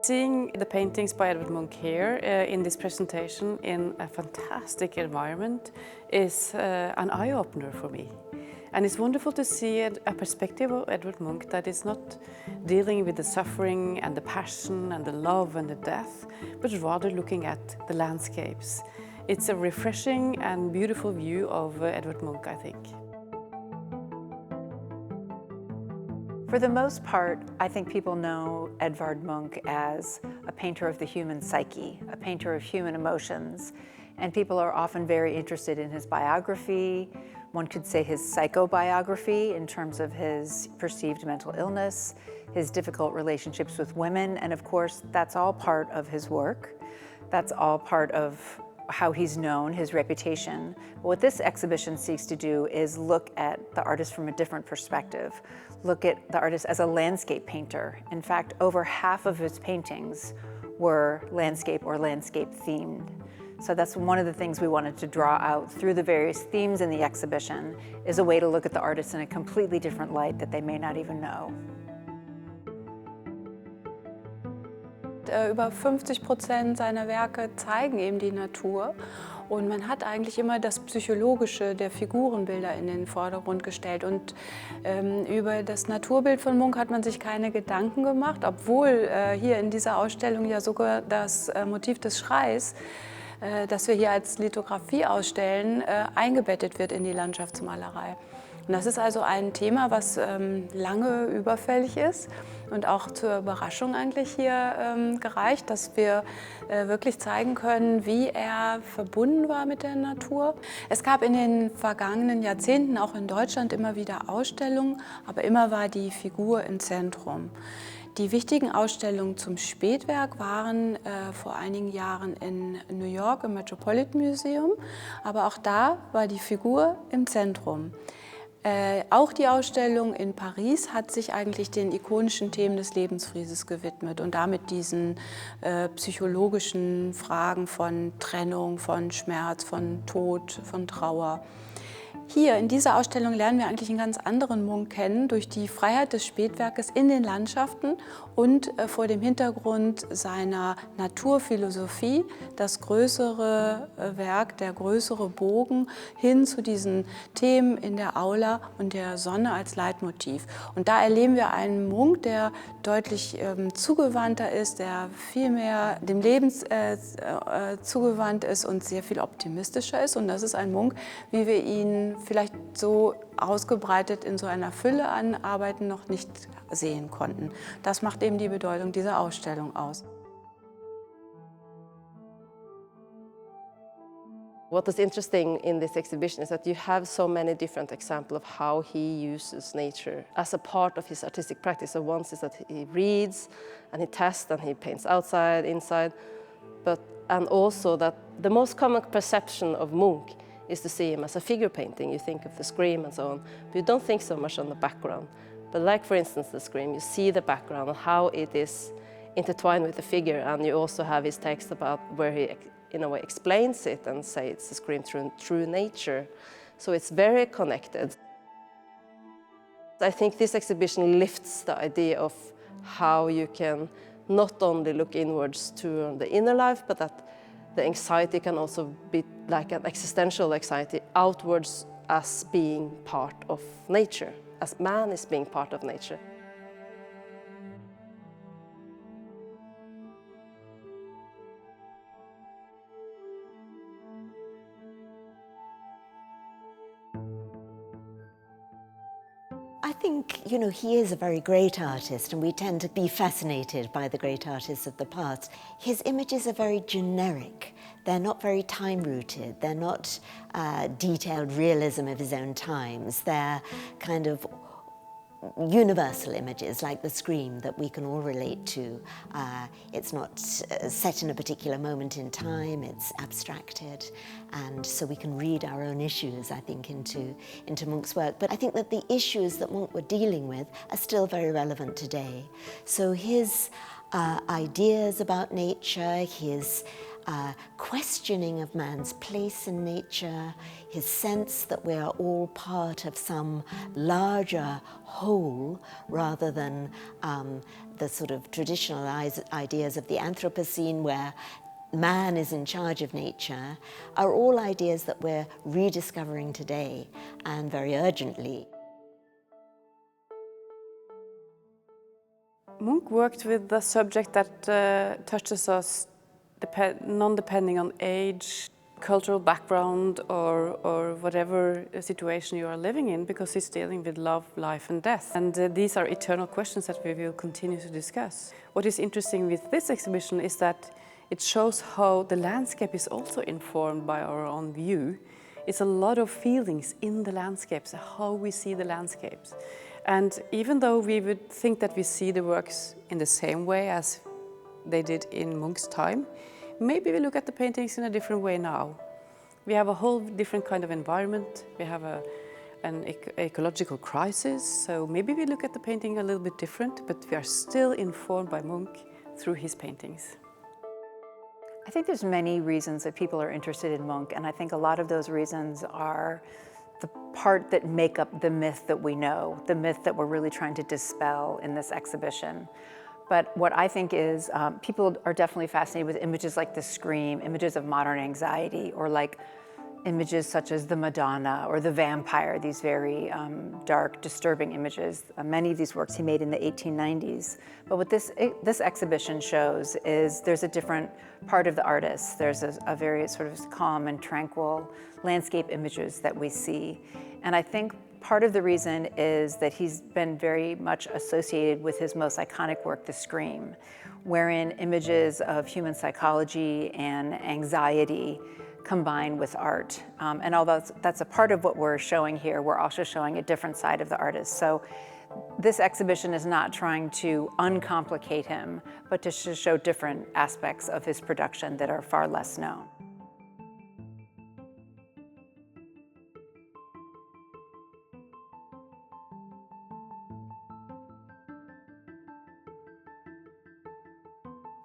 Seeing the paintings by Edvard Munch here in this presentation in a fantastic environment is an eye-opener for me. And it's wonderful to see a perspective of Edvard Munch that is not dealing with the suffering and the passion and the love and the death, but rather looking at the landscapes. It's a refreshing and beautiful view of Edvard Munch, I think. For the most part, I think people know Edvard Munch as a painter of the human psyche, a painter of human emotions, and people are often very interested in his biography. One could say his psychobiography in terms of his perceived mental illness, his difficult relationships with women, and of course, that's all part of his work. That's all part of how he's known, his reputation. But what this exhibition seeks to do is look at the artist from a different perspective, look at the artist as a landscape painter. In fact, over half of his paintings were landscape or landscape themed. So that's one of the things we wanted to draw out through the various themes in the exhibition, is a way to look at the artist in a completely different light that they may not even know. Über 50% seiner Werke zeigen eben die Natur. Und man hat eigentlich immer das Psychologische der Figurenbilder in den Vordergrund gestellt. Und über das Naturbild von Munch hat man sich keine Gedanken gemacht, obwohl hier in dieser Ausstellung ja sogar das Motiv des Schreis, das wir hier als Lithografie ausstellen, eingebettet wird in die Landschaftsmalerei. Und das ist also ein Thema, was lange überfällig ist und auch zur Überraschung eigentlich hier gereicht, dass wir wirklich zeigen können, wie er verbunden war mit der Natur. Es gab in den vergangenen Jahrzehnten auch in Deutschland immer wieder Ausstellungen, aber immer war die Figur im Zentrum. Die wichtigen Ausstellungen zum Spätwerk waren vor einigen Jahren in New York im Metropolitan Museum, aber auch da war die Figur im Zentrum. Auch die Ausstellung in Paris hat sich eigentlich den ikonischen Themen des Lebensfrieses gewidmet und damit diesen psychologischen Fragen von Trennung, von Schmerz, von Tod, von Trauer. Hier in dieser Ausstellung lernen wir eigentlich einen ganz anderen Munch kennen, durch die Freiheit des Spätwerkes in den Landschaften und vor dem Hintergrund seiner Naturphilosophie, das größere Werk, der größere Bogen hin zu diesen Themen in der Aula und der Sonne als Leitmotiv. Und da erleben wir einen Munch, der deutlich zugewandter ist, der viel mehr dem Leben zugewandt ist und sehr viel optimistischer ist. Und das ist ein Munch, wie wir ihn vielleicht so ausgebreitet in so einer Fülle an Arbeiten noch nicht sehen konnten. Das macht eben die Bedeutung dieser Ausstellung aus. What is interesting in this exhibition is that you have so many different examples of how he uses nature as a part of his artistic practice. So one is that he reads and he tests and he paints outside, inside, and also that the most common perception of Munch is to see him as a figure painting. You think of the Scream and so on, but you don't think so much on the background. But like, for instance, the Scream, you see the background and how it is intertwined with the figure, and you also have his text about where he, in a way, explains it and say it's a Scream through nature. So it's very connected. I think this exhibition lifts the idea of how you can not only look inwards to the inner life, but that the anxiety can also be like an existential anxiety outwards as being part of nature, as man is being part of nature. I think, he is a very great artist, and we tend to be fascinated by the great artists of the past. His images are very generic. They're not very time-rooted. They're not detailed realism of his own times. They're kind of universal images like the Scream that we can all relate to. It's not set in a particular moment in time, it's abstracted, and so we can read our own issues, I think, into Munch's work. But I think that the issues that Munch were dealing with are still very relevant today. So his ideas about nature, his questioning of man's place in nature, his sense that we are all part of some larger whole rather than the sort of traditional ideas of the Anthropocene where man is in charge of nature, are all ideas that we're rediscovering today and very urgently. Munch worked with a subject that touches us non-depending on age, cultural background, or whatever situation you are living in, because he's dealing with love, life and death. And these are eternal questions that we will continue to discuss. What is interesting with this exhibition is that it shows how the landscape is also informed by our own view. It's a lot of feelings in the landscapes, how we see the landscapes. And even though we would think that we see the works in the same way as they did in Munch's time, maybe we look at the paintings in a different way now. We have a whole different kind of environment. We have an ecological crisis, so maybe we look at the painting a little bit different, but we are still informed by Munch through his paintings. I think there's many reasons that people are interested in Munch, and I think a lot of those reasons are the part that make up the myth that we know, the myth that we're really trying to dispel in this exhibition. But what I think is people are definitely fascinated with images like the Scream, images of modern anxiety, or like images such as the Madonna or the vampire, these very dark, disturbing images. Many of these works he made in the 1890s. But what this exhibition shows is there's a different part of the artist. There's a very sort of calm and tranquil landscape images that we see. And I think part of the reason is that he's been very much associated with his most iconic work, The Scream, wherein images of human psychology and anxiety combine with art. And although that's a part of what we're showing here, we're also showing a different side of the artist. So this exhibition is not trying to uncomplicate him, but to show different aspects of his production that are far less known.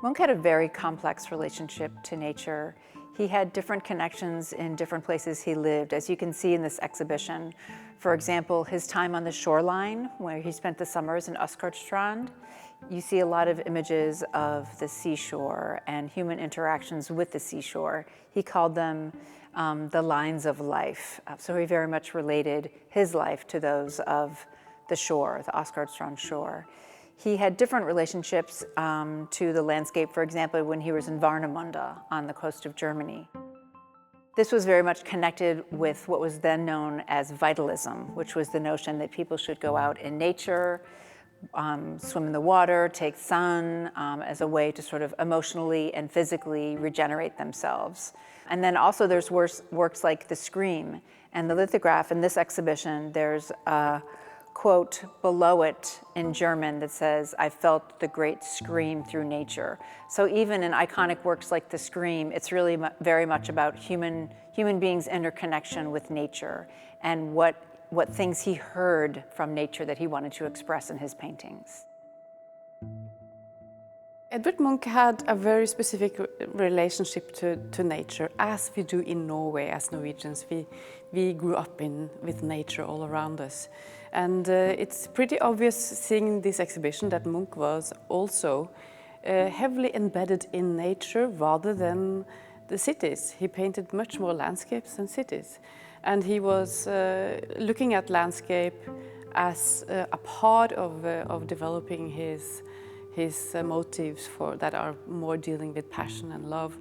Munch had a very complex relationship to nature. He had different connections in different places he lived, as you can see in this exhibition. For example, his time on the shoreline, where he spent the summers in Åsgårdstrand. You see a lot of images of the seashore and human interactions with the seashore. He called them the lines of life. So he very much related his life to those of the shore, the Åsgårdstrand shore. He had different relationships to the landscape, for example, when he was in Warnemünde on the coast of Germany. This was very much connected with what was then known as vitalism, which was the notion that people should go out in nature, swim in the water, take sun, as a way to sort of emotionally and physically regenerate themselves. And then also there's works like The Scream and the lithograph. In this exhibition, there's a quote below it in German that says, "I felt the great scream through nature." So even in iconic works like The Scream, it's really very much about human beings' interconnection with nature and what things he heard from nature that he wanted to express in his paintings. Edvard Munch had a very specific relationship to nature, as we do in Norway as Norwegians. We grew up with nature all around us. And it's pretty obvious seeing this exhibition that Munch was also heavily embedded in nature rather than the cities. He painted much more landscapes than cities. And he was looking at landscape as a part of developing his motives that are more dealing with passion and love.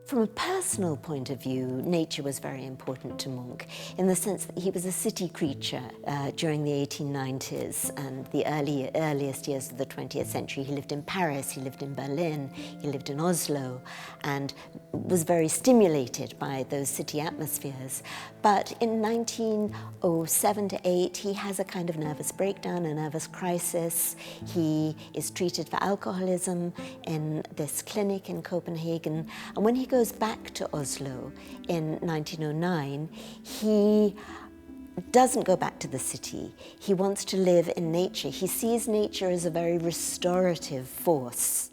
From a personal point of view, nature was very important to Munch in the sense that he was a city creature during the 1890s and the earliest years of the 20th century. He lived in Paris, he lived in Berlin, he lived in Oslo, and was very stimulated by those city atmospheres. But in 1907 to 8, he has a kind of nervous breakdown, a nervous crisis. He is treated for alcoholism in this clinic in Copenhagen. And when he goes back to Oslo in 1909, he doesn't go back to the city. He wants to live in nature. He sees nature as a very restorative force.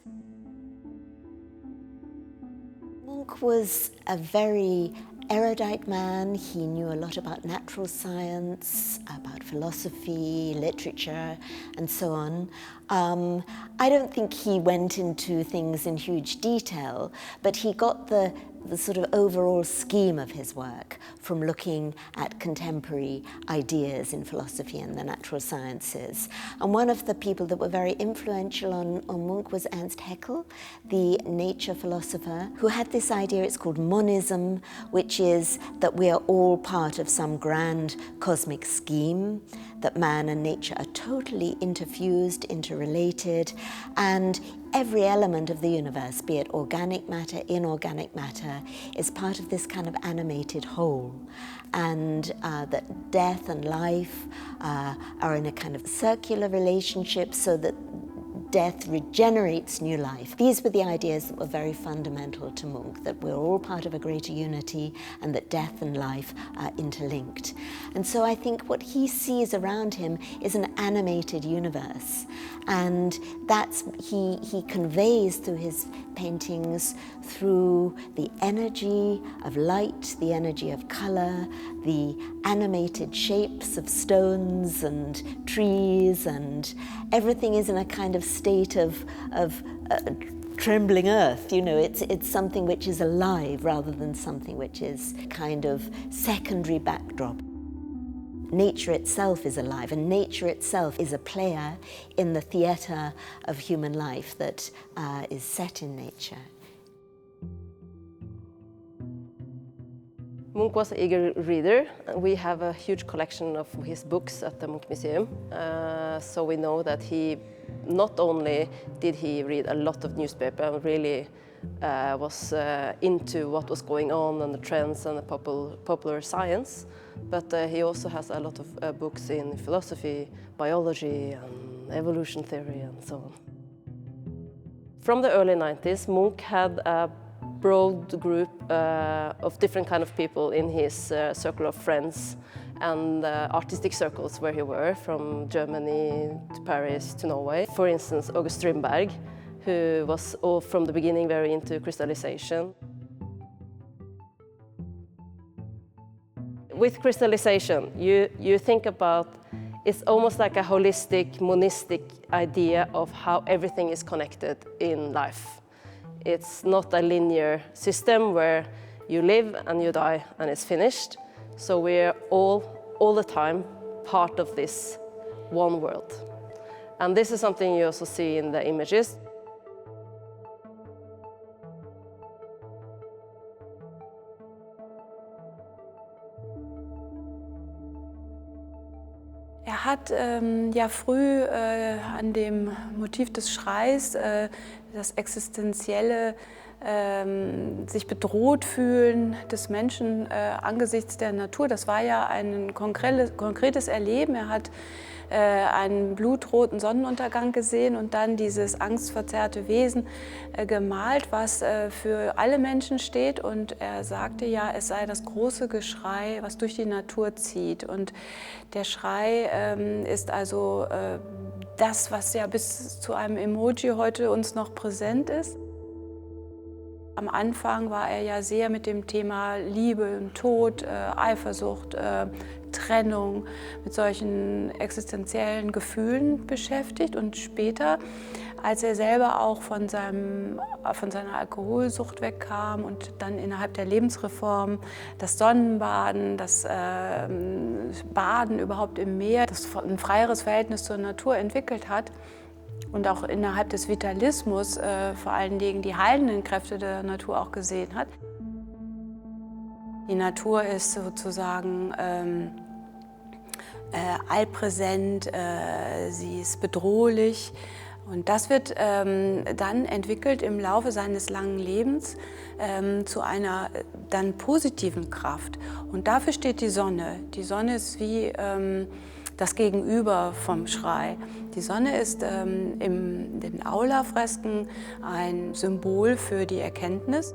Munch was a very erudite man. He knew a lot about natural science, about philosophy, literature, and so on. I don't think he went into things in huge detail, but he got the sort of overall scheme of his work from looking at contemporary ideas in philosophy and the natural sciences. And one of the people that were very influential on Munch was Ernst Haeckel, the nature philosopher, who had this idea, it's called monism, which is that we are all part of some grand cosmic scheme, that man and nature are totally interfused, interrelated, and every element of the universe, be it organic matter, inorganic matter, is part of this kind of animated whole. And that death and life are in a kind of circular relationship, so that death regenerates new life. These were the ideas that were very fundamental to Munch, that we're all part of a greater unity and that death and life are interlinked. And so I think what he sees around him is an animated universe. And that's, he conveys through his paintings, through the energy of light, the energy of color, the animated shapes of stones and trees, and everything is in a kind of state of trembling earth. You know, it's something which is alive rather than something which is kind of secondary backdrop. Nature itself is alive, and nature itself is a player in the theatre of human life that is set in nature. Munch was an eager reader. We have a huge collection of his books at the Munch Museum, so we know that he not only did he read a lot of newspaper and really was into what was going on and the trends and the popular science, but he also has a lot of books in philosophy, biology, and evolution theory, and so on. From the early 90s, Munch had a broad group of different kind of people in his circle of friends and artistic circles where he were, from Germany to Paris to Norway. For instance, August Strindberg, who was all from the beginning very into crystallization. With crystallization, you think about, it's almost like a holistic, monistic idea of how everything is connected in life. It's not a linear system where you live and you die and it's finished. So we're all the time part of this one world. And this is something you also see in the images. Er hat ja früh an dem Motiv des Schreis, das existenzielle, sich bedroht fühlen des Menschen angesichts der Natur, das war ja ein konkretes Erleben. Er hat einen blutroten Sonnenuntergang gesehen und dann dieses angstverzerrte Wesen gemalt, was für alle Menschen steht. Und er sagte ja, es sei das große Geschrei, was durch die Natur zieht. Und der Schrei ist also das, was ja bis zu einem Emoji heute uns noch präsent ist. Am Anfang war er ja sehr mit dem Thema Liebe und Tod, Eifersucht, Trennung, mit solchen existenziellen Gefühlen beschäftigt. Und später, als er selber auch von seiner Alkoholsucht wegkam und dann innerhalb der Lebensreform das Sonnenbaden, das Baden überhaupt im Meer, das ein freieres Verhältnis zur Natur entwickelt hat, und auch innerhalb des Vitalismus vor allen Dingen die heilenden Kräfte der Natur auch gesehen hat. Die Natur ist sozusagen allpräsent, sie ist bedrohlich. Und das wird dann entwickelt im Laufe seines langen Lebens zu einer dann positiven Kraft. Und dafür steht die Sonne. Die Sonne ist wie das Gegenüber vom Schrei. Die Sonne ist in den Aula-Fresken ein Symbol für die Erkenntnis.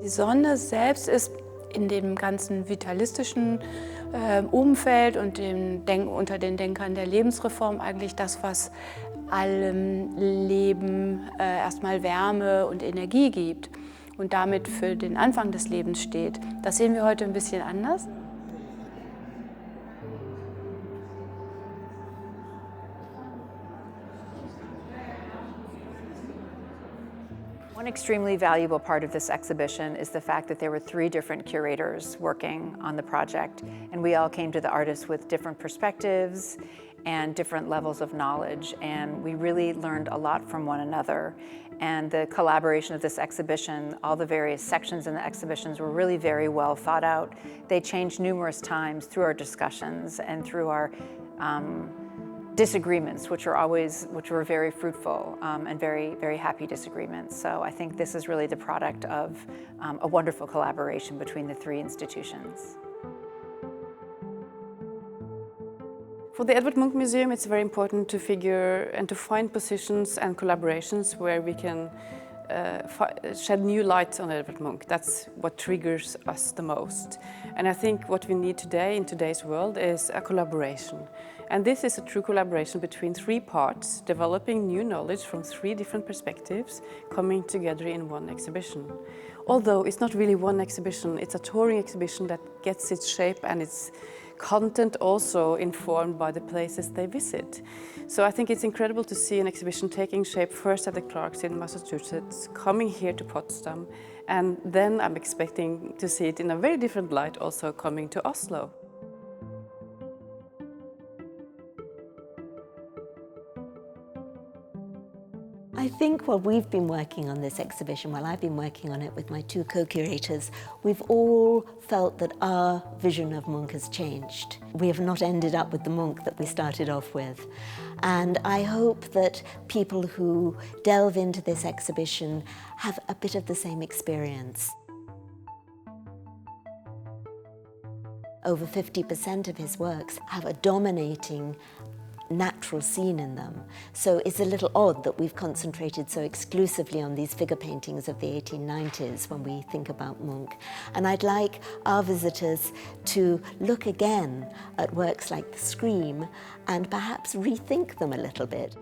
Die Sonne selbst ist in dem ganzen vitalistischen Umfeld und unter den Denkern der Lebensreform eigentlich das, was allem Leben erstmal Wärme und Energie gibt und damit für den Anfang des Lebens steht. Das sehen wir heute ein bisschen anders. One extremely valuable part of this exhibition is the fact that there were 3 different curators working on the project, and we all came to the artists with different perspectives and different levels of knowledge, and we really learned a lot from one another. And the collaboration of this exhibition, all the various sections in the exhibitions were really very well thought out. They changed numerous times through our discussions and through our disagreements, which were very fruitful and very happy disagreements. So I think this is really the product of a wonderful collaboration between the 3 institutions. For the Edvard Munch Museum, it's very important to figure and to find positions and collaborations where we can shed new light on Edvard Munch. That's what triggers us the most. And I think what we need today in today's world is a collaboration. And this is a true collaboration between 3 parts, developing new knowledge from 3 different perspectives, coming together in one exhibition. Although it's not really one exhibition, it's a touring exhibition that gets its shape and its content also informed by the places they visit. So I think it's incredible to see an exhibition taking shape first at the Clarks in Massachusetts, coming here to Potsdam, and then I'm expecting to see it in a very different light also coming to Oslo. I think while we've been working on this exhibition, while I've been working on it with my 2 co-curators, we've all felt that our vision of Munch has changed. We have not ended up with the Munch that we started off with. And I hope that people who delve into this exhibition have a bit of the same experience. Over 50% of his works have a dominating natural scene in them. So it's a little odd that we've concentrated so exclusively on these figure paintings of the 1890s when we think about Munch. And I'd like our visitors to look again at works like The Scream and perhaps rethink them a little bit.